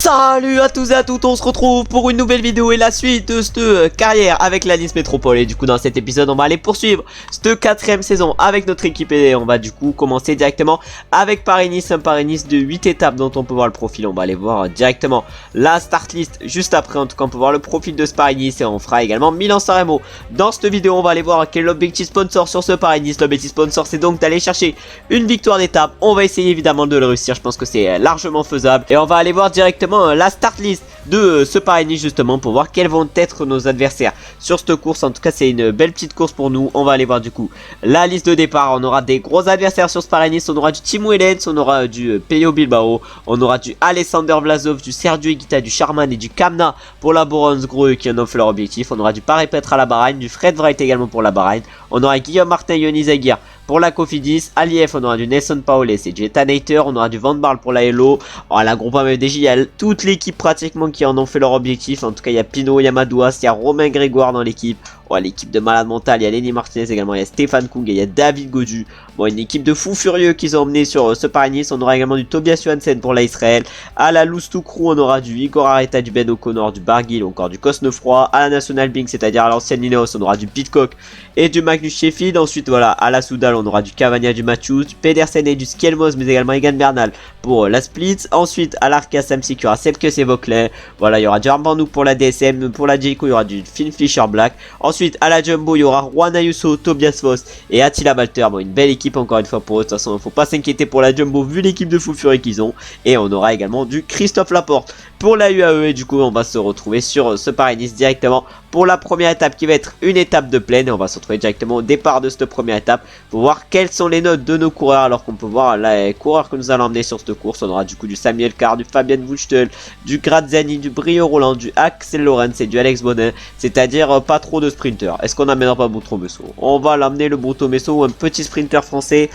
Salut à tous et à toutes, on se retrouve pour une nouvelle vidéo et la suite de cette carrière avec la Nice Métropole. Et du coup dans cet épisode on va aller poursuivre cette quatrième saison avec notre équipe et on va du coup commencer directement avec Paris-Nice. Un Paris-Nice de 8 étapes dont on peut voir le profil. On va aller voir directement la start list juste après. En tout cas on peut voir le profil de ce Paris-Nice et on fera également Milan-San Remo. Dans cette vidéo on va aller voir quel est l'objectif sponsor sur ce Paris-Nice. L'objectif sponsor c'est donc d'aller chercher une victoire d'étape. On va essayer évidemment de le réussir, je pense que c'est largement faisable. Et on va aller voir directement la start list de ce Paris-Nice justement pour voir quels vont être nos adversaires sur cette course. En tout cas c'est une belle petite course pour nous. On va aller voir du coup la liste de départ. On aura des gros adversaires sur ce Paris-Nice. On aura du Timo Wellens, on aura du Pello Bilbao, on aura du Alexander Vlasov, du Sergio Higuita, du Charman et du Kamna pour la Bourgogne qui en ont fait leur objectif. On aura du Paris-Petra à la Bahreïn, du Fred Wright également pour la Bahreïn. On aura Guillaume Martin et Yoni Zaguirre pour la Cofidis. À l'IF on aura du Nelson Paoles et du Ethan Hayter. On aura du Van Barle pour la Hello. Oh, la groupe MFDJ, il y a toute l'équipe pratiquement qui en ont fait leur objectif. En tout cas il y a Pino, il y a Madouas, il y a Romain Grégoire dans l'équipe. Oh, l'équipe de malade mental, il y a Lenny Martinez également, il y a Stéphane Kung et il y a David Godu. Bon, une équipe de fous furieux qu'ils ont emmené sur ce Paris-Nice. On aura également du Tobias Johansen pour la Israël. À la Loustou Crew, on aura du Igor Areta, du Ben O'Connor, du Barguil, encore du Cosnefroy. À la National Bing, c'est-à-dire à l'ancienne Lineos, on aura du Pitcock et du Magnus Sheffield. Ensuite, voilà, à la Soudal, on aura du Cavagna, du Matthews, du Pedersen et du Skelmos, mais également Egan Bernal pour la Splits. Ensuite, à l'Arca Samsic, il y aura Selkes et Vauclair. Voilà, il y aura du Armbandou pour la DSM. Pour la Jayco, il y aura du Finn Fisher Black. Ensuite, à la Jumbo, il y aura Juan Ayuso, Tobias Voss et Attila Balter. Bon, une belle équipe encore une fois pour eux. De toute façon, il ne faut pas s'inquiéter pour la Jumbo vu l'équipe de fou furie qu'ils ont. Et on aura également du Christophe Laporte pour la UAE. Et du coup, on va se retrouver sur ce Paris-Nice directement pour la première étape qui va être une étape de plaine. Et on va se retrouver directement au départ de cette première étape pour voir quelles sont les notes de nos coureurs. Alors qu'on peut voir les coureurs que nous allons emmener sur cette course. On aura du coup du Samuel Carr, du Fabien Wuchtel, du Graziani, du Brio Roland, du Axel Lorenz et du Alex Bonin. C'est-à-dire pas trop de sprinters. Est-ce qu'on n'amènera pas Bruto Messo? On va l'amener le Bruto Messo ou un petit sprinter français.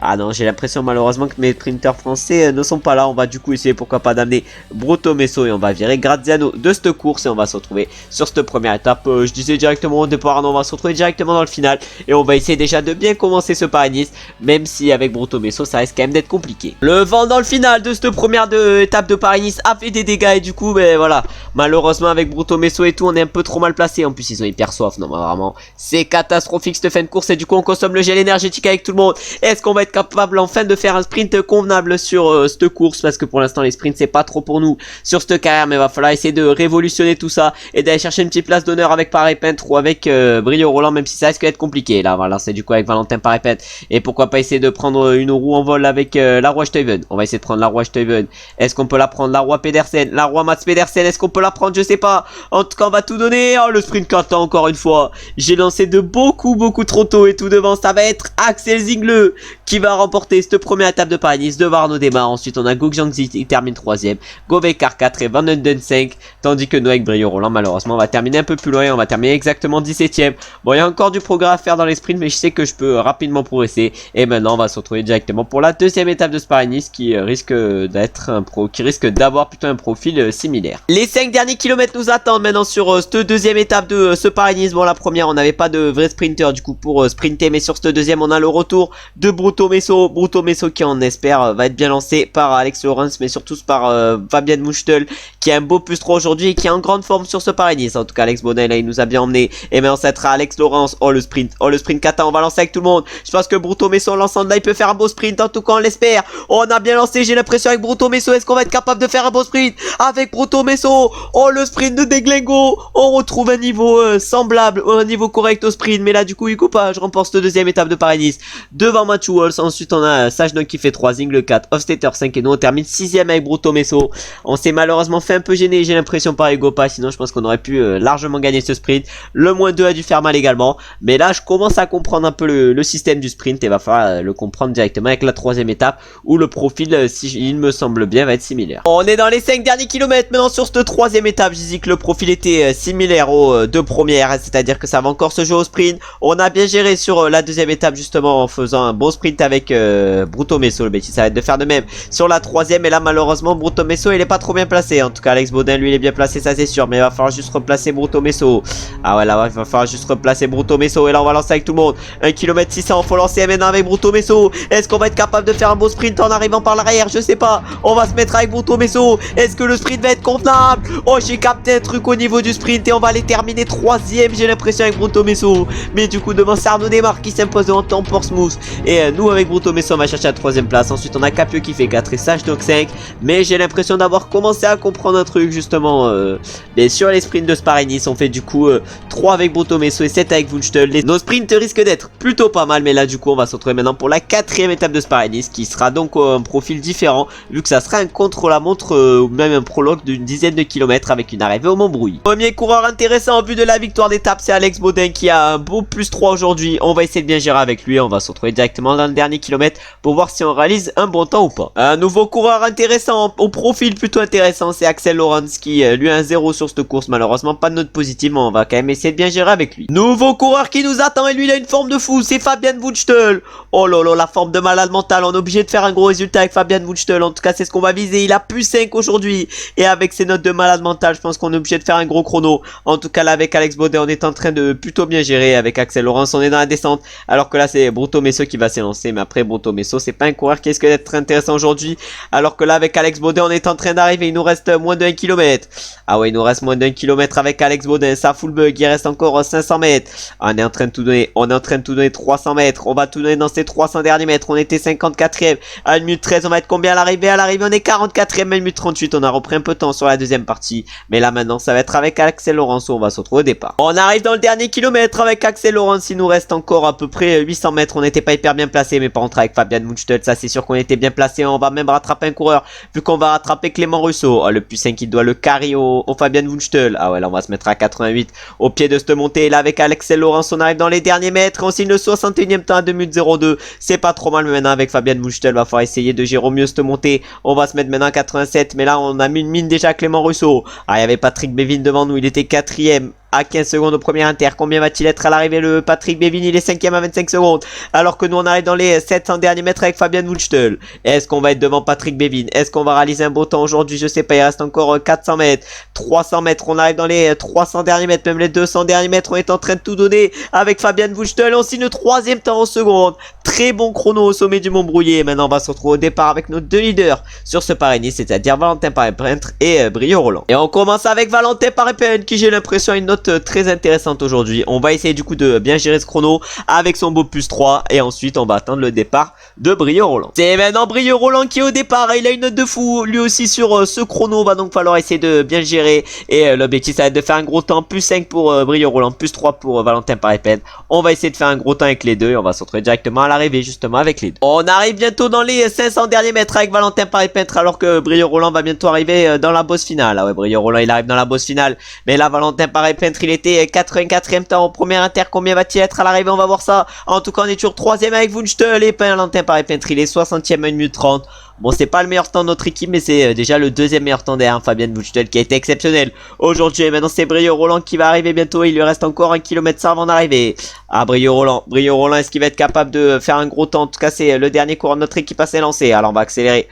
Ah non, j'ai l'impression malheureusement que mes sprinters français ne sont pas là. On va du coup essayer pourquoi pas d'amener Bruto Messo et on va virer Graziano de cette course et on va se retrouver sur cette première étape. Je disais directement au départ, non, on va se retrouver directement dans le final et on va essayer déjà de bien commencer ce Paris-Nice, même si avec Bruto Messo ça risque quand même d'être compliqué. Le vent dans le final de cette première étape de Paris-Nice a fait des dégâts et du coup, ben voilà, malheureusement avec Bruto Messo et tout, on est un peu trop mal placé. En plus, ils ont hyper soif. Non, mais vraiment, c'est catastrophique cette fin de course et du coup, on consomme le gel énergétique avec tout le monde. Est-ce qu'on va être capable enfin de faire un sprint convenable sur cette course, parce que pour l'instant les sprints c'est pas trop pour nous sur cette carrière, mais il va falloir essayer de révolutionner tout ça et d'aller chercher une petite place d'honneur avec Paris-Peintre ou avec Brio Roland, même si ça risque d'être compliqué. Là on va lancer du coup avec Valentin Paris-Peintre et pourquoi pas essayer de prendre une roue en vol avec la Roy Stuyven. On va essayer de prendre la Roy Stuyven. Est-ce qu'on peut la prendre, la Roy Pedersen, la Roy Mats Pedersen? Est-ce qu'on peut la prendre? Je sais pas. En tout cas on va tout donner. Oh, le sprint 4 ans encore une fois, j'ai lancé de beaucoup trop tôt et tout devant ça va être Axel Zingle qui va remporter cette première étape de Paris-Nice devant Arnaud Démarre. Ensuite on a Guo Jiangzi qui termine 3ème, Govekar 4 et Van Unden 5, tandis que nous avec Brio Roland malheureusement on va terminer un peu plus loin, on va terminer exactement 17ème. Bon, il y a encore du progrès à faire dans les sprints, mais je sais que je peux rapidement progresser et maintenant on va se retrouver directement pour la deuxième étape de ce Paris-Nice qui risque d'avoir plutôt un profil similaire. Les 5 derniers kilomètres nous attendent maintenant sur cette deuxième étape de ce Paris-Nice. Bon, la première on n'avait pas de vrai sprinter du coup pour sprinter, mais sur cette deuxième on a le retour de Bruto Messo qui on espère va être bien lancé par Alex Lorenz, mais surtout par Fabien Wuchtel qui a un beau plus 3 aujourd'hui et qui est en grande forme sur ce Paris-Nice. En tout cas Alex Bonin là il nous a bien emmené et maintenant ça sera Alex Lorenz. Oh le sprint kata, on va lancer avec tout le monde. Je pense que Bruto Messo en lançant de là il peut faire un beau sprint, en tout cas on l'espère. Oh, on a bien lancé, j'ai l'impression avec Bruto Messo. Est-ce qu'on va être capable de faire un beau sprint avec Bruto Messo? Oh le sprint de Deglengo, on retrouve un niveau semblable, un niveau correct au sprint, mais là du coup il coupe pas. Je remporte cette deuxième étape de Paris-Nice devant Matthew Walls. Ensuite on a Sajnok qui fait 3, Zingle 4, Hofstetter 5 et nous on termine 6ème avec Bruto Messo. On s'est malheureusement fait un peu gêner, j'ai l'impression, par Egopa, sinon je pense qu'on aurait pu largement gagner ce sprint. Le moins 2 a dû faire mal également, mais là je commence à comprendre un peu le système du sprint et va falloir le comprendre directement avec la troisième étape où le profil, si il me semble bien, va être similaire. On est dans les 5 derniers kilomètres maintenant sur cette troisième étape. Je dis que le profil était similaire aux deux premières, c'est à dire que ça va encore se jouer au sprint. On a bien géré sur la deuxième étape justement en faisant un bon sprint ensuite avec Bruto Messo. Le bêtise ça va être de faire de même sur la troisième. Et là malheureusement Bruto Messo il est pas trop bien placé. En tout cas Alex Baudin lui il est bien placé, ça c'est sûr. Mais il va falloir juste replacer Bruto Messo. Ah ouais là il va falloir juste replacer Bruto Messo. Et là on va lancer avec tout le monde. 1 km 600, faut lancer maintenant avec Bruto Messo. Est-ce qu'on va être capable de faire un beau sprint en arrivant par l'arrière? Je sais pas. On va se mettre avec Bruto Messo. Est-ce que le sprint va être convenable? Oh j'ai capté un truc au niveau du sprint et on va aller terminer troisième j'ai l'impression avec Bruto Messo. Mais du coup devant c'est Arnaud Desmar qui s'impose en temps pour Smooth. Et nous avec Bruto Messo on va chercher la troisième place. Ensuite on a Capio qui fait 4 et Sage donc 5. Mais j'ai l'impression d'avoir commencé à comprendre un truc justement. Mais sur les sprints de Sparring on fait du coup 3 avec Bruto Messo et 7 avec Wunschtel. Nos sprints risquent d'être plutôt pas mal. Mais là du coup on va se retrouver maintenant pour la quatrième étape de Sparring qui sera donc un profil différent. Vu que ça sera un contre-la-montre ou même un prologue d'une dizaine de kilomètres avec une arrivée au Montbrouilly. Premier coureur intéressant en vue de la victoire d'étape, c'est Alex Baudin qui a un beau +3 aujourd'hui. On va essayer de bien gérer avec lui. On va se retrouver directement dans le dernier kilomètre pour voir si on réalise un bon temps ou pas. Un nouveau coureur intéressant, au profil plutôt intéressant, c'est Axel Laurens qui lui a un 0 sur cette course. Malheureusement pas de note positive, mais on va quand même essayer de bien gérer avec lui. Nouveau coureur qui nous attend et lui il a une forme de fou, c'est Fabian Wunschtel. Oh là là, la forme de malade mental. On est obligé de faire un gros résultat avec Fabian Wunschtel. En tout cas c'est ce qu'on va viser. Il a +5 aujourd'hui et avec ses notes de malade mental je pense qu'on est obligé de faire un gros chrono. En tout cas là avec Alex Baudin on est en train de plutôt bien gérer. Avec Axel Laurens on est dans la descente, alors que là c'est Bruto Messo qui va s'élancer. Mais après Bruto Messo c'est pas un coureur qui risque d'être très intéressant aujourd'hui, alors que là avec Alex Baudin on est en train d'arriver. Il nous reste moins de 1 km. Ah ouais il nous reste moins de 1 km avec Alex Baudin. Ça full bug, il reste encore 500 mètres. On est en train de tout donner, on est en train de tout donner 300 mètres. On va tout donner dans ces 300 derniers mètres. On était 54ème à 1 minute 13. On va être combien à l'arrivée? À l'arrivée on est 44ème à 1 minute 38. On a repris un peu de temps sur la deuxième partie, mais là maintenant ça va être avec Axel Laurens où on va se retrouver au départ. On arrive dans le dernier kilomètre avec Axel Laurens. Il nous reste encore à peu près 800 mètres. On n'était pas hyper bien placé, mais par contre avec Fabian Wunschtel ça c'est sûr qu'on était bien placé. On va même rattraper un coureur vu qu'on va rattraper Clément Russo. Oh, le +5 qui doit le carry au Fabian Wunschtel. Ah ouais là on va se mettre à 88 au pied de cette montée. Et là avec Axel Laurens on arrive dans les derniers mètres. On signe le 61ème temps à 2 minutes 02. C'est pas trop mal, mais maintenant avec Fabian Wunschtel va falloir essayer de gérer au mieux cette montée. On va se mettre maintenant à 87, mais là on a mis une mine déjà à Clément Russo. Ah il y avait Patrick Bévin devant nous, il était 4ème à 15 secondes au premier inter. Combien va-t-il être à l'arrivée? Le Patrick Bévin il est 5ème à 25 secondes, alors que nous on arrive dans les 700 derniers mètres avec Fabian Wunschtel. Est-ce qu'on va être devant Patrick Bévin? Est-ce qu'on va réaliser un beau temps aujourd'hui? Je sais pas, il reste encore 400 mètres, 300 mètres. On arrive dans les 300 derniers mètres, même les 200 derniers mètres. On est en train de tout donner avec Fabian Wunschtel. On signe le 3ème temps en seconde. Très bon chrono au sommet du Montbrouillé. Maintenant on va se retrouver au départ avec nos deux leaders sur ce Paris-Nice, c'est-à-dire Valentin Paré-Peintre et Brio Roland. Et on commence avec Valentin Paré-Peintre qui, j'ai l'impression, a une note très intéressante aujourd'hui. On va essayer du coup de bien gérer ce chrono avec son beau +3 et ensuite on va attendre le départ de Brio Roland. C'est maintenant Brio Roland qui est au départ et il a une note de fou lui aussi sur ce chrono. Va donc falloir essayer de bien gérer et l'objectif ça va être de faire un gros temps. +5 pour Brio Roland, +3 pour Valentin Paré-Peintre. On va essayer de faire un gros temps avec les deux et on va se retrouver directement à l'arrivée justement avec les deux. On arrive bientôt dans les 500 derniers mètres avec Valentin Paré-Peintre, alors que Brio Roland va bientôt arriver dans la bosse finale. Ah ouais, Brio Roland il arrive dans la bosse finale, mais là Valentin Paré-Peintre il était 84ème temps au premier inter. Combien va-t-il être à l'arrivée? On va voir ça. En tout cas on est toujours 3ème avec Wunschtel et Valentin Paré-Peintre il est 60ème à 1 minute 30. Bon, c'est pas le meilleur temps de notre équipe, mais c'est déjà le deuxième meilleur temps derrière Fabian Wunschtel qui a été exceptionnel aujourd'hui. Et maintenant c'est Brio Roland qui va arriver bientôt. Il lui reste encore 1 km ça avant d'arriver. Ah, Brio Roland, est-ce qu'il va être capable de faire un gros temps? En tout cas c'est le dernier coureur de notre équipe à s'élancer. Alors on va accélérer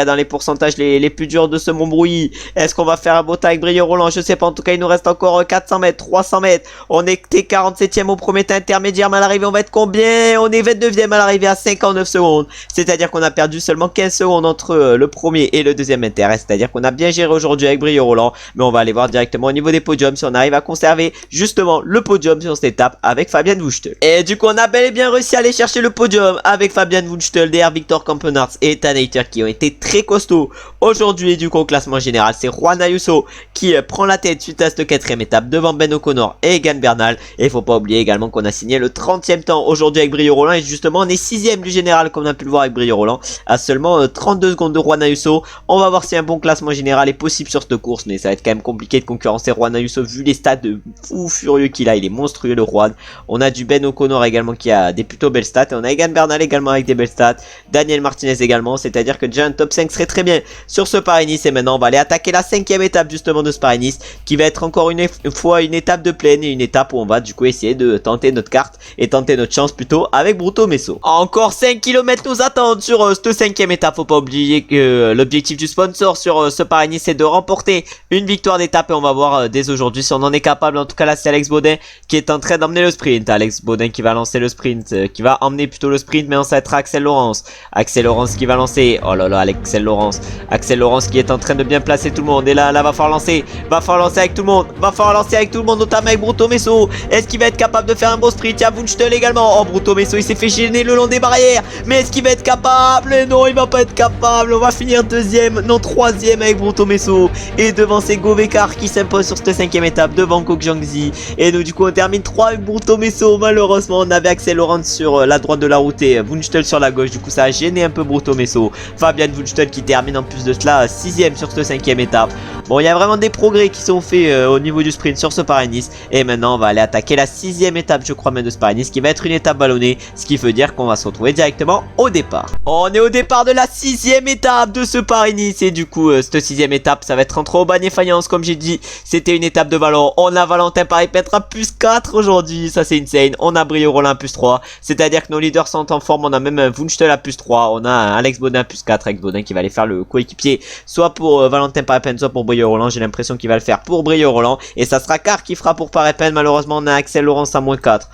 dans les pourcentages les plus durs de ce Montbrouilly. Est-ce qu'on va faire un beau temps avec Brio Roland? Je sais pas, en tout cas il nous reste encore 400 mètres, 300 mètres. On était 47ème au premier temps intermédiaire, mais à l'arrivée on va être combien? On est 29ème à l'arrivée à 59 secondes. C'est-à-dire qu'on a perdu seulement 15 secondes entre le premier et le deuxième inter. C'est-à-dire qu'on a bien géré aujourd'hui avec Brio Roland, mais on va aller voir directement au niveau des podiums si on arrive à conserver justement le podium sur cette étape avec Fabian Wunschtel. Et du coup on a bel et bien réussi à aller chercher le podium avec Fabian Wunschtel derrière Victor Campenarts et Ethan Hayter qui ont été très costauds aujourd'hui. Et du coup au classement général c'est Juan Ayuso qui prend la tête suite à cette 4ème étape devant Ben O'Connor et Egan Bernal. Et il faut pas oublier également qu'on a signé le 30ème temps aujourd'hui avec Brio Roland, et justement on est 6ème du général comme on a pu le voir avec Brio Roland à seulement seulement 32 secondes de Juan Ayuso. On va voir si un bon classement général est possible sur cette course, mais ça va être quand même compliqué de concurrencer Juan Ayuso vu les stats de fou furieux qu'il a. Il est monstrueux le Juan. On a du Ben O'Connor également qui a des plutôt belles stats, et on a Egan Bernal également avec des belles stats, Daniel Martinez également, c'est-à-dire que déjà un top 5 serait très bien sur ce Paris-Nice. Et maintenant on va aller attaquer la 5e étape justement de ce Paris-Nice, qui va être encore une fois une étape de plaine, et une étape où on va du coup essayer de tenter notre carte et tenter notre chance plutôt avec Bruto Messo. Encore 5 km nous attendent sur cette 5e étape. Faut pas oublier que l'objectif du sponsor sur ce Paris-Nice c'est de remporter une victoire d'étape, et on va voir dès aujourd'hui si on en est capable. En tout cas là c'est Alex Baudin qui est en train d'emmener le sprint. Alex Baudin qui va lancer le sprint, qui va emmener plutôt le sprint, mais on s'arrêtera Axel Laurence. Axel Laurence qui va lancer. Oh là là, Axel Laurence. Axel Laurence qui est en train de bien placer tout le monde. Et là va falloir lancer. Va falloir lancer avec tout le monde. Va falloir lancer avec tout le monde, notamment avec Bruto Messo. Est-ce qu'il va être capable de faire un beau sprint? Il y a Wunschtel également. Oh, Bruto Messo, il s'est fait gêner le long des barrières. Mais est-ce qu'il va être capable? Non, il va pas être capable. On va finir deuxième, non troisième avec Bruto Messo. Et devant c'est Govekar qui s'impose sur cette 5e étape devant Kok Jiangxi. Et nous du coup on termine 3 avec Bruto Messo. Malheureusement on avait Axel Laurent sur la droite de la route et Wunschtel sur la gauche. Du coup ça a gêné un peu Bruto Messo. Fabian Wunschtel qui termine en plus de cela 6e sur cette 5e étape. Bon, il y a vraiment des progrès qui sont faits au niveau du sprint sur ce Paris-Nice. Et maintenant on va aller attaquer la 6e étape je crois même de ce Paris-Nice, qui va être une étape ballonnée. Ce qui veut dire qu'on va se retrouver directement au départ. On est au départ de la 6e étape de ce Paris-Nice. Et du coup cette 6e étape ça va être entre Aubagne et Fayence. Comme j'ai dit c'était une étape de ballon. On a Valentin Paris-Pentra plus 4 aujourd'hui. Ça c'est insane. On a Brio Rollin plus 3. C'est-à-dire que nos leaders sont en forme. On a même Wunschtel à plus 3. On a Alex Baudin plus 4. Alex Baudin qui va aller faire le coéquipier soit pour Valentin Paris-Pentra, soit pour Brio Rollin. J'ai l'impression qu'il va le faire pour Brio Rollin. Et ça sera Car qui fera pour Paris-Pentra. Malheureusement on a Axel Laurence à moins 4.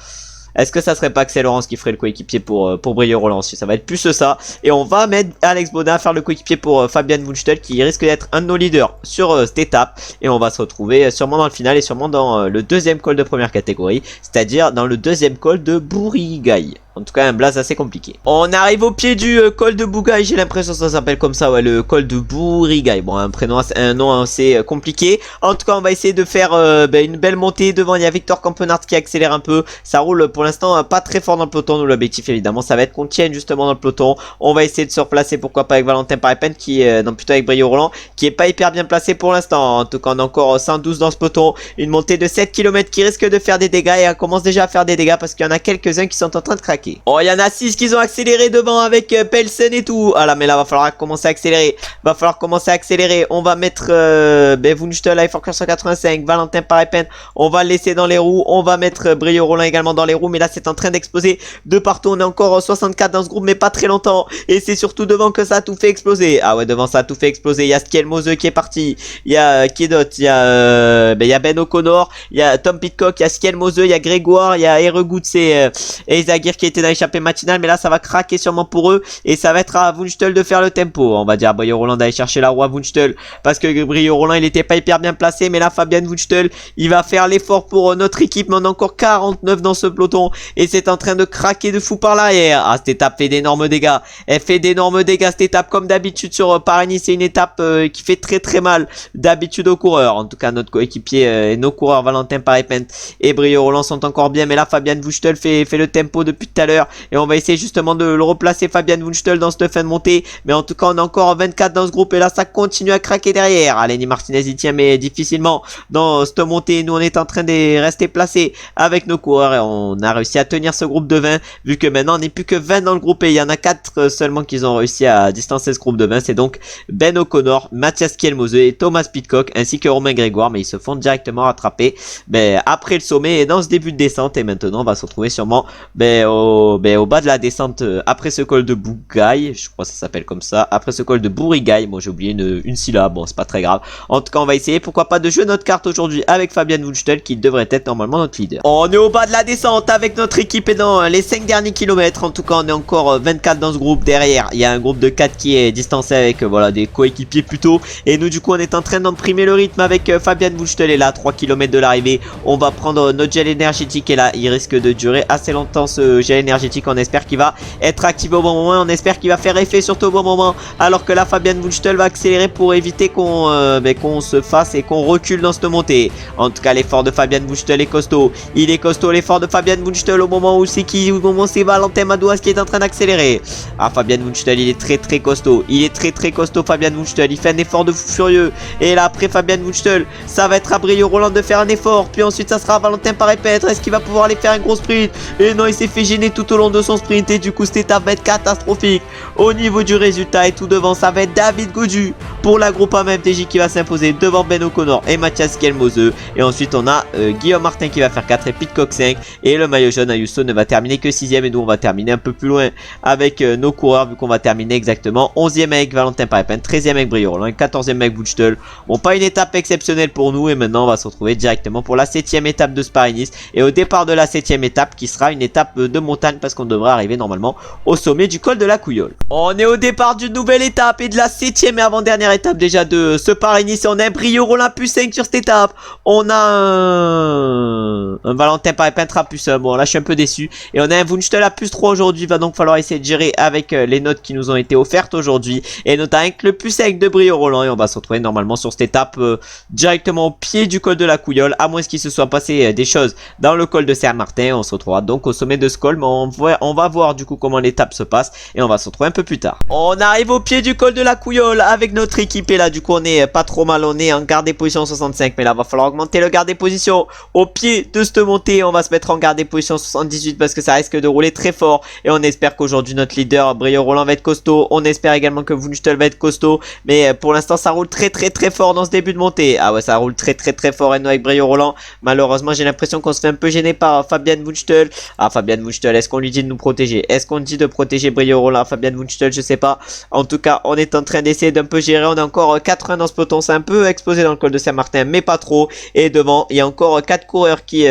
Est-ce que ça serait pas Axel Laurence qui ferait le coéquipier pour Brio Roland? Ça va être plus ça. Et on va mettre Alex Baudin à faire le coéquipier pour Fabian Wunschtel, qui risque d'être un de nos leaders sur cette étape. Et on va se retrouver sûrement dans le final et sûrement dans le deuxième col de première catégorie, c'est-à-dire dans le deuxième col de Bourigaï. En tout cas un blaze assez compliqué. On arrive au pied du col de Bougaï. J'ai l'impression que ça s'appelle comme ça, ouais, le col de Bourigaï. Bon, un nom assez compliqué. En tout cas on va essayer de faire une belle montée. Devant il y a Victor Campenard qui accélère un peu. Ça roule pour l'instant pas très fort dans le peloton. Nous l'objectif évidemment ça va être qu'on tienne justement dans le peloton. On va essayer de se replacer, pourquoi pas avec Valentin Paris-Pentra qui est non plutôt avec Brio Roland, qui est pas hyper bien placé pour l'instant. En tout cas on a encore 112 dans ce peloton. Une montée de 7 km qui risque de faire des dégâts, et elle commence déjà à faire des dégâts parce qu'il y en a quelques-uns qui sont en train de craquer. Oh, il y en a 6 qui ont accéléré devant avec Pelsen et tout. Ah là, mais là va falloir commencer à accélérer. Va falloir commencer à accélérer. On va mettre Wunschtel à Forker 185, Valentin Paris-Pentra. On va le laisser dans les roues. On va mettre Brio Rollin également dans les roues. Mais là c'est en train d'exploser de partout. On est encore 64 dans ce groupe, mais pas très longtemps. Et c'est surtout devant que ça a tout fait exploser. Ah ouais, devant ça a tout fait exploser. Il y a Skiel Mose qui est parti. Il y a qui d'autre? Il y a Ben O'Connor. Il y a Tom Pitcock. Il y a Skiel Mose. Il y a Grégoire. Il y a Eregoutz et Isagir qui était dans l'échappée matinale. Mais là ça va craquer sûrement pour eux. Et ça va être à Wunschtel de faire le tempo. On va dire à Brio Roland d'aller chercher la roue à Wunschtel, parce que Brio Roland il était pas hyper bien placé. Mais là Fabian Wunschtel il va faire l'effort pour notre équipe. Mais on a encore 49 dans ce peloton. Et c'est en train de craquer de fou par l'arrière. Ah, cette étape fait d'énormes dégâts. Elle fait d'énormes dégâts cette étape, comme d'habitude sur Paris-Nice. C'est une étape qui fait très très mal d'habitude aux coureurs. En tout cas notre coéquipier et nos coureurs Valentin Paris-Pentra et Brio Roland sont encore bien. Mais là Fabian Wunschtel fait le tempo depuis tout à l'heure. Et on va essayer justement de le replacer Fabian Wunschtel dans cette fin de montée. Mais en tout cas on a encore 24 dans ce groupe. Et là ça continue à craquer derrière. Lenny Martinez il tient mais difficilement dans cette montée. Nous on est en train de rester placés avec nos coureurs. Et on a réussi à tenir ce groupe de 20. Vu que maintenant on n'est plus que 20 dans le groupe. Et il y en a 4 seulement qui ont réussi à distancer ce groupe de 20. C'est donc Ben O'Connor, Mathias Kielmose et Thomas Pitcock, ainsi que Romain Grégoire. Mais ils se font directement rattraper après le sommet et dans ce début de descente. Et maintenant on va se retrouver sûrement au bas de la descente après ce col de Bougaï. Je crois que ça s'appelle comme ça. Après ce col de Bourigaï. Bon, j'ai oublié une syllabe. Bon, c'est pas très grave. En tout cas on va essayer, pourquoi pas, de jouer notre carte aujourd'hui avec Fabian Wunschtel, qui devrait être normalement notre leader. On est au bas de la descente avec notre équipe et dans les 5 derniers kilomètres. En tout cas on est encore 24 dans ce groupe. Derrière il y a un groupe de 4 qui est distancé avec voilà des coéquipiers plutôt. Et nous du coup on est en train d'imprimer le rythme avec Fabian Wunschtel. Et là 3 km de l'arrivée, on va prendre notre gel énergétique. Et là il risque de durer assez longtemps ce gel énergétique. On espère qu'il va être activé au bon moment. On espère qu'il va faire effet surtout au bon moment. Alors que là, Fabian Wunschtel va accélérer pour éviter qu'on qu'on se fasse et qu'on recule dans cette montée. En tout cas, l'effort de Fabian Wunschtel est costaud. Il est costaud l'effort de Fabian Wunschtel au moment où c'est qui, au moment où c'est Valentin Madouas qui est en train d'accélérer. Ah, Fabian Wunschtel, il est très costaud. Il est très costaud, Fabian Wunschtel. Il fait un effort de fou furieux. Et là, après Fabian Wunschtel, ça va être à Brio Roland de faire un effort. Puis ensuite, ça sera à Valentin Paré-Petre. Est-ce qu'il va pouvoir aller faire un gros sprint? Et non, il s'est fait gêner tout au long de son sprint. Et du coup, cette étape va être catastrophique au niveau du résultat. Et tout devant, ça va être David Gaudu pour la Groupama FDJ qui va s'imposer devant Ben O'Connor et Mathias Kelmose. Et ensuite, on a Guillaume Martin qui va faire 4 et Pitcock 5. Et le maillot jaune Ayuso ne va terminer que 6ème. Et nous, on va terminer un peu plus loin avec nos coureurs, vu qu'on va terminer exactement 11ème avec Valentin Paré-Petre, 13ème avec Brio Roland et 14ème avec Wunschtel. Bon, pas une étape exceptionnelle pour nous. Et maintenant, on va se retrouver directement pour la 7ème étape de Spa-Nice. Et au départ de la 7ème étape, qui sera une étape de montagne, parce qu'on devrait arriver normalement au sommet du col de la Couillole. On est au départ d'une nouvelle étape et de la 7ème et avant-dernière étape déjà de ce Paris-Nice. On a un Brio Roland plus 5 sur cette étape. On a un Valentin Paré-Petre à plus 1. Bon, là je suis un peu déçu. Et on a un Wunschtel à plus 3 aujourd'hui. Va donc falloir essayer de gérer avec les notes qui nous ont été offertes aujourd'hui. Et notamment avec le plus 5 de Brio Roland. Et on va se retrouver normalement sur cette étape directement au pied du col de la Couillole. À moins qu'il se soit passé des choses dans le col de Saint-Martin. On se retrouvera donc au sommet de ce col. Mais on va voir du coup comment l'étape se passe. Et on va se retrouver un peu plus tard. On arrive au pied du col de la Couillole avec notre équipe. Et là du coup on est pas trop mal. On est en garde des positions 65. Mais là va falloir augmenter le garde des positions au pied de cette montée. On va se mettre en garde des positions 78 parce que ça risque de rouler très fort. Et on espère qu'aujourd'hui notre leader Brio Roland va être costaud. On espère également que Wunschtel va être costaud. Mais pour l'instant ça roule très fort dans ce début de montée. Ah ouais, ça roule très fort. Et nous avec Brio Roland, malheureusement j'ai l'impression qu'on se fait un peu gêner par Fabian Wunschtel. Ah, Fabian Wunschtel, est-ce qu'on lui dit de nous protéger? Est-ce qu'on dit de protéger Brio Roland? Fabian Wunschtel, je sais pas. En tout cas, on est en train d'essayer d'un peu gérer. On a encore 4 dans ce peloton. C'est un peu explosé dans le col de Saint-Martin, mais pas trop. Et devant, il y a encore 4 coureurs qui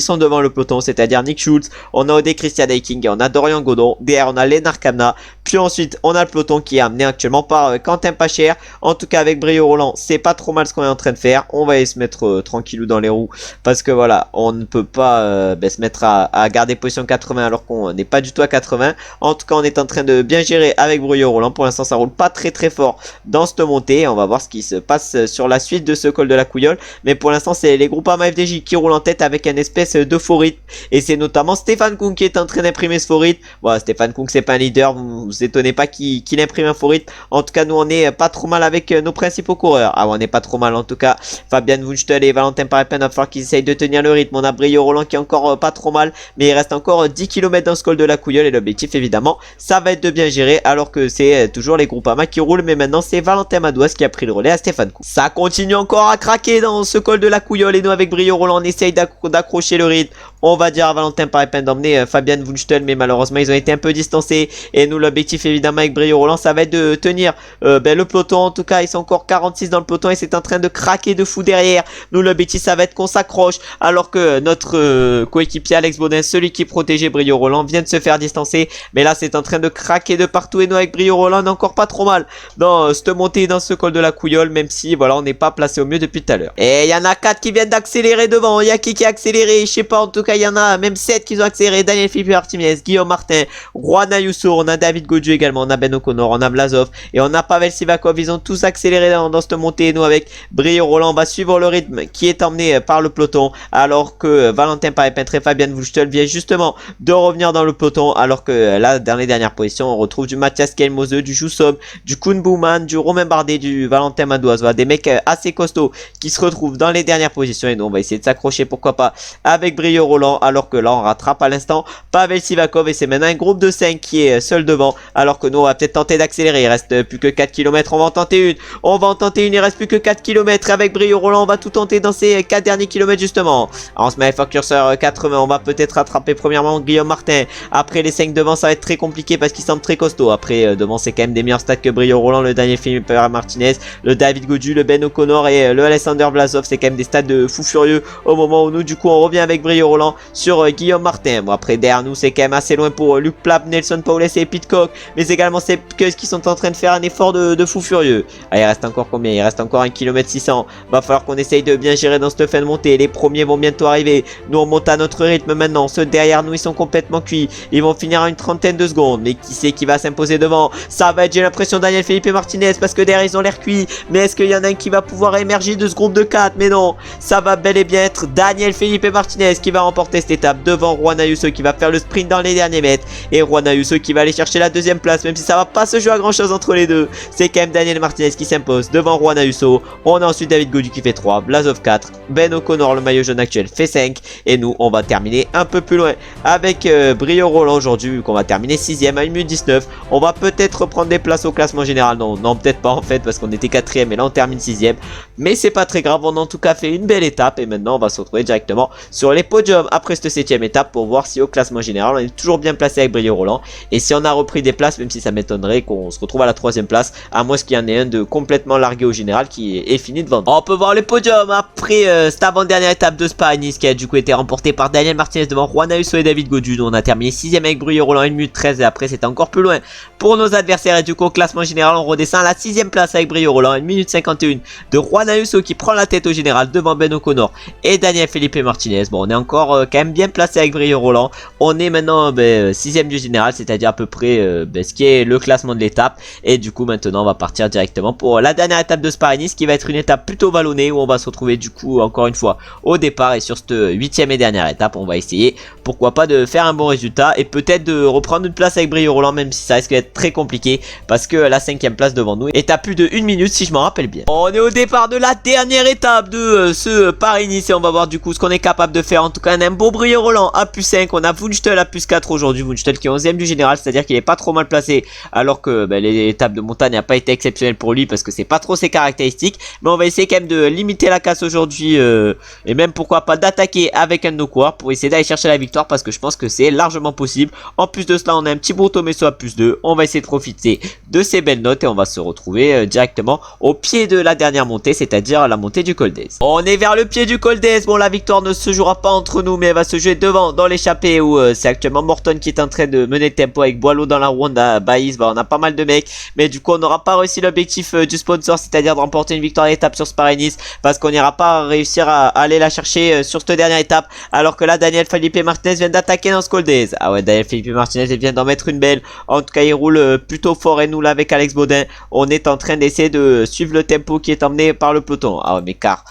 sont devant le peloton, c'est-à-dire Nick Schultz, on a Odé Christian Eiking, on a Dorian Godon, derrière on a Lennart Kamna, puis ensuite on a le peloton qui est amené actuellement par Quentin Pacher. En tout cas avec Brio Roland, c'est pas trop mal ce qu'on est en train de faire. On va aller se mettre tranquillou dans les roues, parce que voilà, on ne peut pas se mettre à garder position 80 alors qu'on n'est pas du tout à 80. En tout cas on est en train de bien gérer avec Brio Roland. Pour l'instant ça roule pas très fort dans cette montée. On va voir ce qui se passe sur la suite de ce col de la Couillole. Mais pour l'instant c'est les Groupama FDJ qui roulent en tête avec un espèce de faux rythme. Et c'est notamment Stéphane Kung qui est en train d'imprimer ce faux rythme. Voilà, Stéphane Kung c'est pas un leader, vous étonnez pas qu'il imprime un faux rythme. En tout cas nous on est pas trop mal avec nos principaux coureurs. Ah ouais, on est pas trop mal en tout cas. Fabian Wunschtel et Valentin Paré-Petre, il va falloir qu'ils essayent de tenir le rythme. On a Brio Roland qui est encore pas trop mal, mais il reste encore 10 km dans ce col de la Couillole. Et l'objectif évidemment ça va être de bien gérer, alors que c'est toujours les Groupama qui roulent. Mais maintenant c'est Valentin Madouas qui a pris le relais à Stéphane Kung. Ça continue encore à craquer dans ce col de la Couillole. Et nous avec Brio Roland on essaye d'accrocher le rythme. On va dire à Valentin Paré-Petre d'emmener Fabian Wunschtel, mais malheureusement ils ont été un peu distancés. Et nous l'objectif évidemment avec Brio Roland ça va être de tenir le peloton. En tout cas ils sont encore 46 dans le peloton et c'est en train de craquer de fou derrière. Nous l'objectif ça va être qu'on s'accroche, alors que notre coéquipier Alex Baudin, celui qui protégeait Brio Roland, vient de se faire distancer. Mais là c'est en train de craquer de partout. Et nous avec Brio Roland on est encore pas trop mal dans cette montée, dans ce col de la Couillole, même si voilà on n'est pas placé au mieux depuis tout à l'heure. Et il y en a 4 qui viennent d'accélérer devant. Il y a qui a accéléré, je sais pas, en tout cas il y en a même 7 qui ont accéléré. Daniel Philippe Martinez, Guillaume Martin, Juan Ayuso, on a David Gaudu également, on a Ben O'Connor, on a Vlasov et on a Pavel Sivakov. Ils ont tous accéléré dans cette montée. Et nous avec Brio Roland on va suivre le rythme qui est emmené par le peloton, alors que Valentin Paré-Petre et Fabian Wunschtel viennent justement de revenir dans le peloton. Alors que là dans les dernières positions on retrouve du Mathias Kelmose, du Joussom, du Koen Bouman, du Romain Bardet, du Valentin Madouas. Voilà, des mecs assez costauds qui se retrouvent dans les dernières positions. Et nous on va essayer de s'accrocher pourquoi pas avec Brio Roland, alors que là on rattrape à l'instant Pavel Sivakov. Et c'est maintenant un groupe de 5 qui est seul devant, alors que nous on va peut-être tenter d'accélérer. Il reste plus que 4 km, on va en tenter une. Il reste plus que 4 km. Avec Brio Roland on va tout tenter dans ces 4 derniers kilomètres justement. Alors, on se met avec curseur 80, on va peut-être rattraper premièrement Guillaume Martin. Après les 5 devant ça va être très compliqué parce qu'ils semblent très costauds. Après devant c'est quand même des meilleurs stats que Brio Roland, le dernier Felipe Martinez, le David Gaudu, le Ben O'Connor et le Alexander Vlasov. C'est quand même des stats de fou furieux au moment où nous du coup on revient avec Brio Roland sur Guillaume Martin. Bon après derrière nous c'est quand même assez loin pour Luc Plapp, Nelson Paulès et Pitcock, mais également c'est que qui sont en train de faire un effort de fou furieux. Ah, il reste encore combien? Il reste encore 1 km 600. Va falloir qu'on essaye de bien gérer dans cette fin de montée. Les premiers vont bientôt arriver. Nous on monte à notre rythme maintenant. Ceux derrière nous ils sont complètement cuits. Ils vont finir à une trentaine de secondes. Mais qui c'est qui va s'imposer devant? Ça va être, j'ai l'impression, Daniel Felipe Martinez, parce que derrière ils ont l'air cuits. Mais est-ce qu'il y en a un qui va pouvoir émerger de ce groupe de 4? Mais non, ça va bel et bien être Daniel Felipe Martinez qui va remporter cette étape devant Juan Ayuso qui va faire le sprint dans les derniers mètres. Et Juan Ayuso qui va aller chercher la deuxième place, même si ça va pas se jouer à grand chose entre les deux. C'est quand même Daniel Martinez qui s'impose devant Juan Ayuso. On a ensuite David Gaudu qui fait 3, Vlasov 4, Ben O'Connor, le maillot jaune actuel, fait 5. Et nous on va terminer un peu plus loin avec Brio Roland aujourd'hui, vu qu'on va terminer 6ème à 1 minute 19. On va peut-être reprendre des places au classement général. Non peut-être pas en fait, parce qu'on était 4ème et là on termine 6ème. Mais c'est pas très grave, on a en tout cas fait une belle étape. Et maintenant on va se retrouver directement sur les podiums après cette 7ème étape pour voir si au classement général on est toujours bien placé avec Brio Roland. Et si on a repris des places, même si ça m'étonnerait qu'on se retrouve à la 3ème place, à moins qu'il y en ait un de complètement largué au général qui est fini devant. On peut voir les podiums après cette avant-dernière étape de Spa-Nice qui a du coup été remportée par Daniel Martinez devant Juan Ayuso et David Gaudu. On a terminé 6ème avec Brio Roland 1 minute 13 et après c'était encore plus loin pour nos adversaires. Et du coup au classement général on redescend à la 6ème place avec Brio Roland 1 minute 51 de Juan Ayuso qui prend la tête au général devant Ben O'Connor et Daniel Felipe Martinez. Bon on est encore quand même bien placé avec Brio Roland. On est maintenant 6ème du général, c'est-à-dire à peu près ce qui est le classement de l'étape. Et du coup maintenant on va partir directement pour la dernière étape de Spa-Nice qui va être une étape plutôt vallonnée où on va se retrouver du coup encore une fois au départ. Et sur cette 8ème et dernière étape on va essayer pourquoi pas de faire un bon résultat et peut-être de reprendre une place avec Brio Roland, même si ça risque d'être très compliqué parce que la 5ème place devant nous est à plus de 1 minute si je m'en rappelle bien. On est au départ de la dernière étape de ce Paris-Nice et on va voir du coup ce qu'on est capable de faire. En tout cas on a un beau Brio Roland à plus 5, on a Wunschtel à plus 4 aujourd'hui, Wunschtel qui est 11ème du général, c'est-à-dire qu'il est pas trop mal placé alors que les étapes de montagne n'ont pas été exceptionnelles pour lui parce que c'est pas trop ses caractéristiques. Mais on va essayer quand même de limiter la casse aujourd'hui et même pourquoi pas d'attaquer avec un de nos coureurs pour essayer d'aller chercher la victoire parce que je pense que c'est largement possible. En plus de cela on a un petit Bruto Messo à plus 2, on va essayer de profiter de ces belles notes et on va se retrouver directement au pied de la dernière montée, c'est-à-dire la montée du Col d'Aise. On est vers le pied du Col d'Aise. Bon la victoire ne se jouera pas entre nous mais elle va se jouer devant dans l'échappée où c'est actuellement Morton qui est en train de mener le tempo avec Boileau dans la Rwanda, Baïs, on a pas mal de mecs mais du coup on n'aura pas réussi l'objectif du sponsor, c'est-à-dire de remporter une victoire d'étape sur ce Paris-Nice parce qu'on n'ira pas réussir à aller la chercher sur cette dernière étape alors que là Daniel Felipe Martinez vient d'attaquer dans ce Col d'Aise. Ah ouais, Daniel Felipe Martinez il vient d'en mettre une belle, en tout cas il roule plutôt fort et nous là avec Alex Baudin on est en train d'essayer de suivre le tempo qui est emmené par le peloton. Ah ouais mais car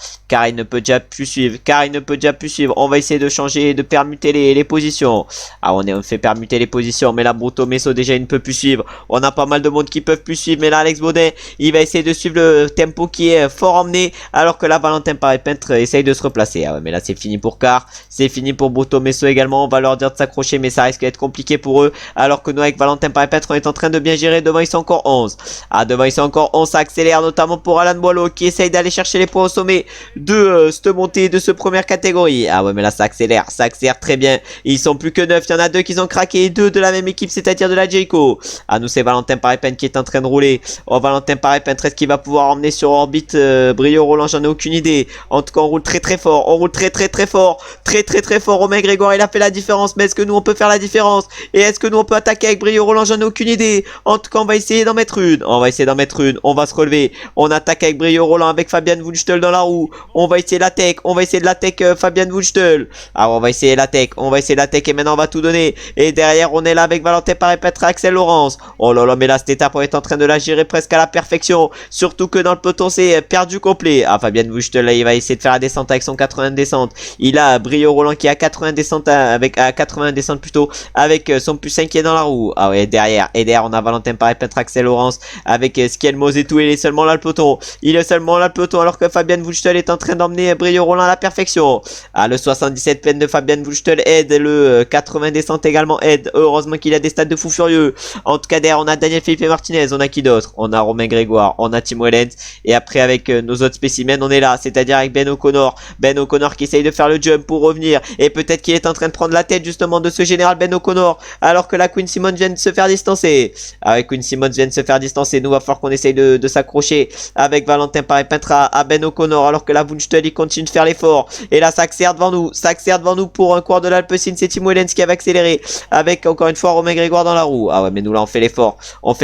il ne peut déjà plus suivre, on va essayer de changer, de permuter les positions. Ah on fait permuter les positions mais là Bruto Messo déjà il ne peut plus suivre, on a pas mal de monde qui peuvent plus suivre mais là Alex Baudin il va essayer de suivre le tempo qui est fort emmené alors que là Valentin Paré-Peintre essaye de se replacer. Ah ouais mais là c'est fini pour Car, c'est fini pour Bruto Messo également, on va leur dire de s'accrocher mais ça risque d'être compliqué pour eux alors que nous avec Valentin Paré-Peintre on est en train de bien gérer. Devant ils sont encore 11. Ah devant ils sont encore 11, ça accélère notamment pour Alan Boileau qui essaye d'aller chercher les points au sommet de cette montée de ce première catégorie. Ah ouais mais là ça accélère très bien. Ils sont plus que 9, il y en a 2 qui ont craqué, 2 de la même équipe, c'est-à-dire de la Jayco. Ah nous c'est Valentin Paré-Peintre qui est en train de rouler. Oh Valentin Paré-Peintre est-ce qu'il va pouvoir emmener sur orbite Brio Roland? J'en ai aucune idée. En tout cas on roule très fort, on roule très fort. Romain Grégoire il a fait la différence mais est-ce que nous on peut faire la différence? Et est-ce que nous on peut attaquer avec Brio Roland? J'en ai aucune idée. En tout cas on va essayer d'en mettre une, on va se relever, on attaque avec Brio Roland avec Fabian Wunschtel dans la roue, on va essayer la tech, Fabian Wunschtel. Ah on va essayer la tech et maintenant on va tout donner et derrière on est là avec Valentin Paré-Peintre et Axel Laurence. Oh là là mais là cette étape on est en train de la gérer presque à la perfection, surtout que dans le peloton c'est perdu complet. Ah Fabian Wunschtel là il va essayer de faire la descente avec son 80 descente, il a Brio Roland qui a 80 descente avec 80 descente plutôt avec son plus 5 qui est dans la roue. Ah ouais derrière on a Valentin Paré-Peintre, Axel Laurence avec Skelmos et tout, il est seulement là le peloton, alors que Fabian Wunschtel est en train d'emmener Brio Roland à la perfection. Ah le 77 peine de Fabian Wunschtel aide, le 80 descente également aide, heureusement qu'il a des stats de fou furieux. En tout cas derrière on a Daniel Felipe Martinez, on a qui d'autre? On a Romain Grégoire, on a Timo Wellens et après avec nos autres spécimens on est là, c'est-à-dire avec Ben O'Connor qui essaye de faire le jump pour revenir et peut-être qu'il est en train de prendre la tête justement de ce général Ben O'Connor alors que la Queen Simmons vient de se faire distancer. Avec Queen Simmons vient de se faire distancer, nous va falloir qu'on essaye de s'accrocher avec Valentin Paré-Peintre à Ben O'Connor, alors que là Wunschtel il continue de faire l'effort. Et là s'accélère devant nous pour un coureur de l'Alpecin, c'est Timo Ehlens qui avait accéléré avec encore une fois Romain Grégoire dans la roue. Ah ouais, mais nous là on fait l'effort, on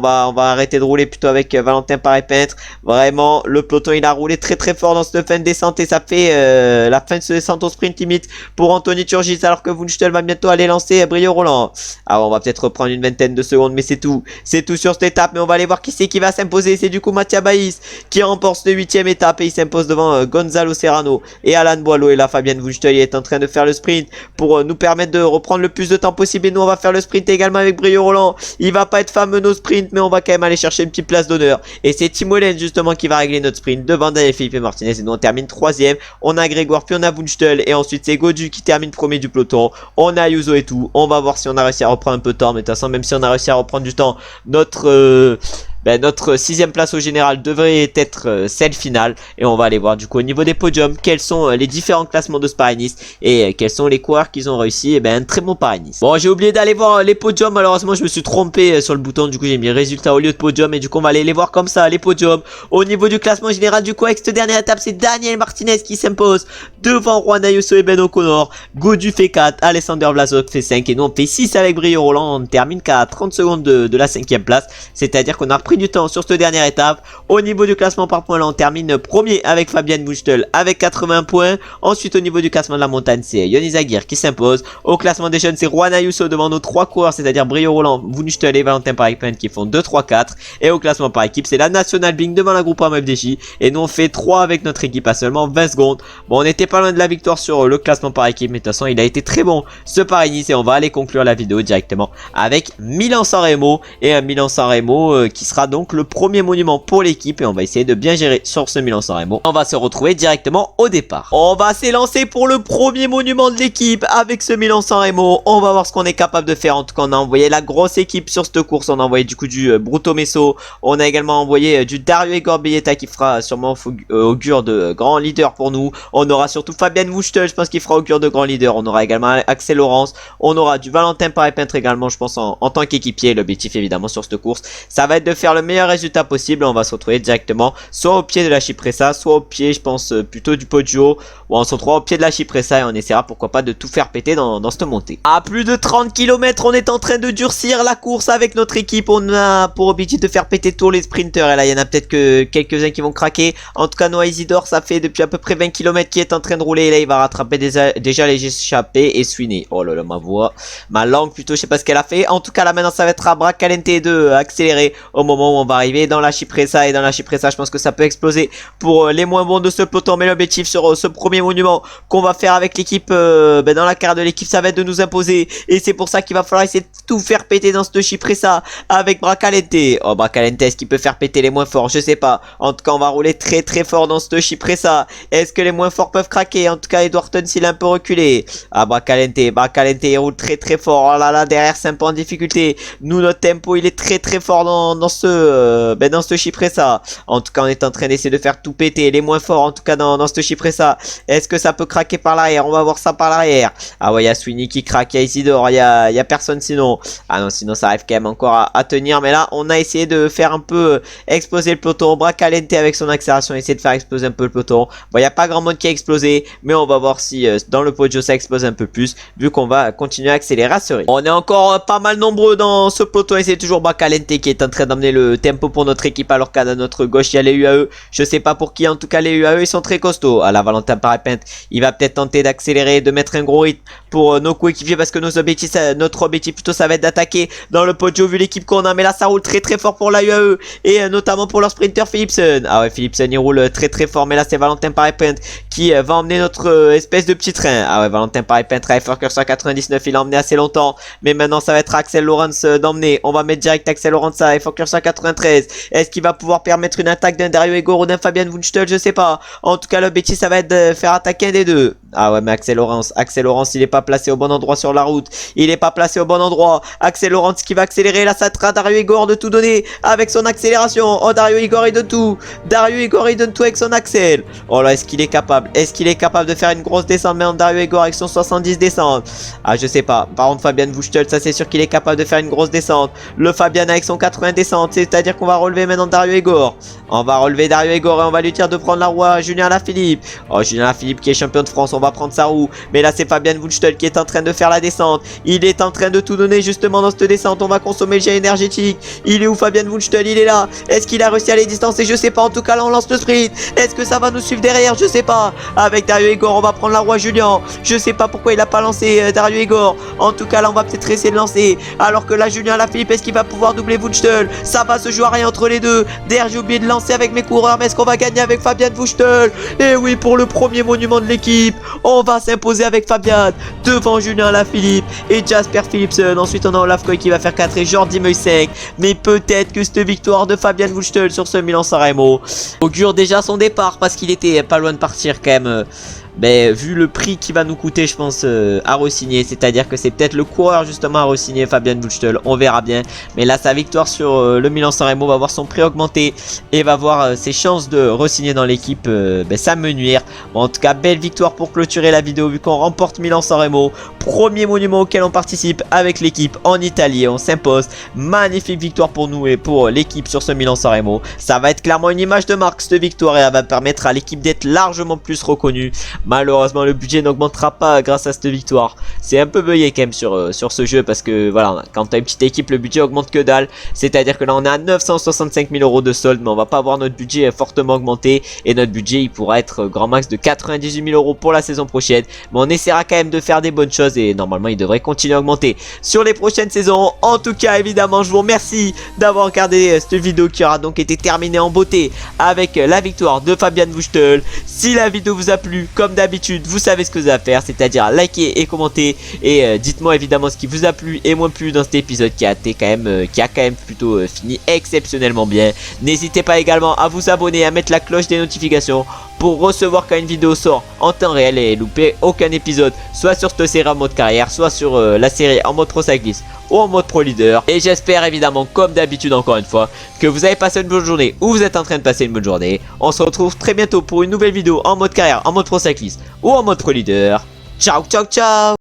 va arrêter de rouler plutôt avec Valentin Paré-Peintre. Vraiment le peloton il a roulé très très fort dans cette fin de descente et ça fait la fin de ce descente au sprint limite pour Anthony Turgis, alors que Wunschtel va bientôt aller lancer Brio Roland. Ah on va peut-être reprendre une vingtaine de secondes, mais c'est tout sur cette étape. Mais on va aller voir qui c'est qui va s'imposer. C'est du coup Mattia Baïs qui remporte cette 8ème étape et il s'impose devant Gonzalo Serrano et Alan Boileau. Et là Fabien Wunschtel est en train de faire le sprint pour nous permettre de reprendre le plus de temps possible, et nous on va faire le sprint également avec Brio Roland. Il va pas être fameux nos sprints, mais on va quand même aller chercher une petite place d'honneur, et c'est Timo Ehlens justement qui va régler notre sprint devant Daniel Felipe Martinez, et nous on termine 3ème. On a Grégoire, puis on a Wunschtel, et ensuite c'est Gaudu qui termine premier du peloton. On a Ayuso et tout. On va voir si on a réussi à reprendre un peu de temps, mais de toute façon même si on a réussi à reprendre du temps, notre 6ème place au général devrait être celle finale. Et on va aller voir du coup au niveau des podiums quels sont les différents classements de ce Paris-Nice et quels sont les coureurs qui ont réussi un très bon Paris-Nice. Bon, j'ai oublié d'aller voir les podiums, malheureusement je me suis trompé sur le bouton, du coup j'ai mis résultat au lieu de podium, et du coup on va aller les voir comme ça, les podiums. Au niveau du classement général, du coup avec cette dernière étape, c'est Daniel Martinez qui s'impose devant Juan Ayuso et Ben O'Connor. Gaudu fait 4, Alexander Vlasov fait 5, et nous on fait 6 avec Brio Roland. On termine qu'à 30 secondes de la 5ème place, c'est à dire qu'on a repris du temps sur cette dernière étape. Au niveau du classement par points, là on termine premier avec Fabien Wunschtel avec 80 points. Ensuite au niveau du classement de la montagne, c'est Yoni Zaguirre qui s'impose. Au classement des jeunes, c'est Juan Ayuso devant nos 3 coureurs, c'est à dire Brio Roland, Wunschtel et Valentin Paré-Peintre qui font 2, 3, 4. Et au classement par équipe, c'est la National Bing devant la Groupama FDJ, et nous on fait 3 avec notre équipe à seulement 20 secondes. Bon, on était pas loin de la victoire sur le classement par équipe, mais de toute façon il a été très bon ce Paris-Nice, et on va aller conclure la vidéo directement avec Milan-San Remo, et un Milan-San Remo qui sera donc le premier monument pour l'équipe, et on va essayer de bien gérer sur ce Milan-San Remo. On va se retrouver directement au départ. On va s'élancer pour le premier monument de l'équipe avec ce Milan-San Remo. On va voir ce qu'on est capable de faire. En tout cas on a envoyé la grosse équipe sur cette course. On a envoyé du coup du Bruto Messo, on a également envoyé du Dario Igor Bieta qui fera sûrement augure de grand leader pour nous. On aura surtout Fabien Wunschtel, je pense qu'il fera augure de grand leader. On aura également Axel Laurence, on aura du Valentin Paré-Peintre également, je pense en tant qu'équipier. L'objectif évidemment sur cette course, ça va être de faire le meilleur résultat possible. On va se retrouver directement soit au pied de la Cipressa, soit au pied, je pense plutôt du Poggio. Bon, on se retrouvera au pied de la Cipressa et on essaiera pourquoi pas de tout faire péter dans cette montée. À plus de 30 km, on est en train de durcir la course avec notre équipe. On a pour objectif de faire péter tous les sprinters, et là il y en a peut-être que quelques-uns qui vont craquer. En tout cas Noah Isidore, ça fait depuis à peu près 20 km qu'il est en train de rouler, et là il va rattraper déjà les échappés et Sweeney. Oh là là, ma langue plutôt, je sais pas ce qu'elle a fait. En tout cas là maintenant ça va être à bras Calente de accélérer au moment où on va arriver dans la Cipressa, et dans la Cipressa je pense que ça peut exploser pour les moins bons de ce peloton. Mais l'objectif sur ce premier monument qu'on va faire avec l'équipe, dans la carrière de l'équipe, ça va être de nous imposer, et c'est pour ça qu'il va falloir essayer de tout faire péter dans cette Cipressa avec Bracalente. Oh, Bracalente, est-ce qu'il peut faire péter les moins forts? Je sais pas. En tout cas on va rouler très très fort dans cette Cipressa. Est-ce que les moins forts peuvent craquer? En tout cas Edwardton s'il est un peu reculé. Ah, Bracalente il roule très très fort. Oh là là, derrière c'est un peu en difficulté. Nous notre tempo il est très très fort dans ce Cipressa. En tout cas on est en train d'essayer de faire tout péter les moins forts, en tout cas dans ce Cipressa. Est-ce que ça peut craquer par l'arrière? On va voir ça par l'arrière. Ah ouais, il y a Sweeney qui craque, il y a Isidore, il y a personne sinon. Ah non, sinon ça arrive quand même encore à tenir, mais là on a essayé de faire un peu exploser le peloton. Bracalente avec son accélération essayer de faire exploser un peu le peloton. Bon, il n'y a pas grand monde qui a explosé, mais on va voir si dans le Poggio ça explose un peu plus, vu qu'on va continuer à accélérer à ce rythme. On est encore pas mal nombreux dans ce peloton, et c'est toujours Bracalente qui est en train d'emmener le tempo pour notre équipe, alors qu'à notre gauche il y a les UAE. Je sais pas pour qui, en tout cas les UAE ils sont très costauds. À la Valentin Paré-Peintre, il va peut-être tenter d'accélérer, de mettre un gros rythme pour nos coéquipiers, parce que notre objectif plutôt ça va être d'attaquer dans le Poggio vu l'équipe qu'on a. Mais là ça roule très très fort pour la UAE, et notamment pour leur sprinter Philipsen. Ah ouais, Philipsen il roule très très fort, mais là c'est Valentin Paré-Peintre qui va emmener notre espèce de petit train. Ah ouais, Valentin Paré-Peintre avec Fokker 199, il a emmené assez longtemps, mais maintenant ça va être Axel Laurence d'emmener. On va mettre direct Axel Laurence avec Fokker 193. Est-ce qu'il va pouvoir permettre une attaque d'un Dario Igor ou d'un Fabien Wunschtel? Je sais pas. En tout cas l'objectif ça va être de faire attaquer un des deux. Ah ouais, mais Axel Laurence, il est pas placé au bon endroit sur la route. Il est pas placé au bon endroit. Axel Laurence qui va accélérer. Là, ça sera Dario Igor de tout donner avec son accélération. Oh, Dario Igor, il donne tout. Dario Igor, il donne tout avec son Axel. Oh là, est-ce qu'il est capable? Est-ce qu'il est capable de faire une grosse descente maintenant, Dario Igor, avec son 70 descente? Ah, je sais pas. Par contre, Fabian Wuchtel, ça c'est sûr qu'il est capable de faire une grosse descente. Le Fabian avec son 80 descente. C'est-à-dire qu'on va relever maintenant Dario Igor. On va relever Dario Igor et on va lui dire de prendre la roue à Julien Lafilippe. Oh, Julien Lafilippe qui est champion de France. On va prendre sa roue. Mais là, c'est Fabian Wuchtel qui est en train de faire la descente. Il est en train de tout donner justement dans cette descente. On va consommer le jet énergétique. Il est où Fabian Wuchtel? Il est là. Est-ce qu'il a réussi à les distancer? Je sais pas. En tout cas, là, on lance le sprint. Est-ce que ça va nous suivre derrière? Je sais pas. Avec Dario Igor, on va prendre la roue à Julien. Je sais pas pourquoi il a pas lancé Dario Igor. En tout cas, là, on va peut-être essayer de lancer. Alors que là, Julien Lafilippe, est-ce qu'il va pouvoir doubler Wuchtel? Ça va se jouer à rien entre les deux. D'ailleurs, j'ai oublié de lancer avec mes coureurs. Mais est-ce qu'on va gagner avec Fabian Wuchtel? Et oui, pour le premier monument de l'équipe, on va s'imposer avec Fabian devant Julien Lafilippe et Jasper Philipsen. Ensuite on a Olaf Koy qui va faire 4 et Jordi Meussenck. Mais peut-être que cette victoire de Fabian Wuchtel sur ce Milan-San Remo augure déjà son départ, parce qu'il était pas loin de partir quand même. Mais vu le prix qui va nous coûter, je pense, à re-signer, c'est-à-dire que c'est peut-être le coureur justement à re-signer, Fabian Wuchtel, on verra bien. Mais là, sa victoire sur le Milan-San Remo va voir son prix augmenter et va voir ses chances de re-signer dans l'équipe s'amenuire. Bon, en tout cas, belle victoire pour clôturer la vidéo, vu qu'on remporte Milan-San Remo, premier monument auquel on participe avec l'équipe en Italie, on s'impose. Magnifique victoire pour nous et pour l'équipe sur ce Milan-San Remo. Ça va être clairement une image de marque cette victoire, et elle va permettre à l'équipe d'être largement plus reconnue. Malheureusement, le budget n'augmentera pas grâce à cette victoire. C'est un peu bugué quand même sur ce jeu, parce que voilà, quand t'as une petite équipe, le budget augmente que dalle. C'est-à-dire que là, on est à 965 000 € de solde, mais on va pas avoir notre budget fortement augmenté. Et notre budget, il pourra être grand max de 98 000 € pour la saison prochaine. Mais on essaiera quand même de faire des bonnes choses et normalement, il devrait continuer à augmenter sur les prochaines saisons. En tout cas, évidemment, je vous remercie d'avoir regardé cette vidéo qui aura donc été terminée en beauté avec la victoire de Fabian Wuchtel. Si la vidéo vous a plu, comme d'habitude, vous savez ce que vous avez à faire, c'est-à-dire liker et commenter, et dites-moi évidemment ce qui vous a plu et moins plu dans cet épisode qui a quand même plutôt fini exceptionnellement bien. N'hésitez pas également à vous abonner, à mettre la cloche des notifications pour recevoir quand une vidéo sort en temps réel et louper aucun épisode, soit sur cette série en mode carrière, soit sur la série en mode pro cycliste ou en mode pro leader. Et j'espère évidemment, comme d'habitude encore une fois, que vous avez passé une bonne journée ou vous êtes en train de passer une bonne journée. On se retrouve très bientôt pour une nouvelle vidéo en mode carrière, en mode pro cycliste ou en mode pro leader. Ciao ciao ciao.